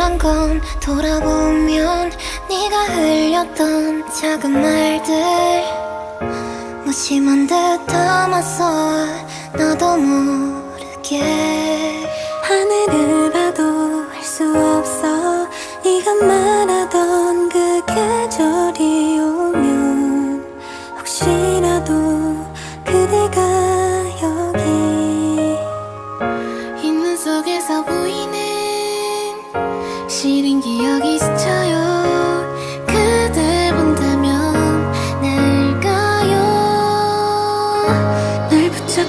중요한 건 돌아보면 네가 흘렸던 작은 말들 무심한 듯 담았어 나도 모르게. 하늘을 봐도 알 수 없어 네가 말하던 그 계절이 오면 혹시라도 그대가 여기 흰 눈 속에서 보이는 시린 기억이 스쳐요.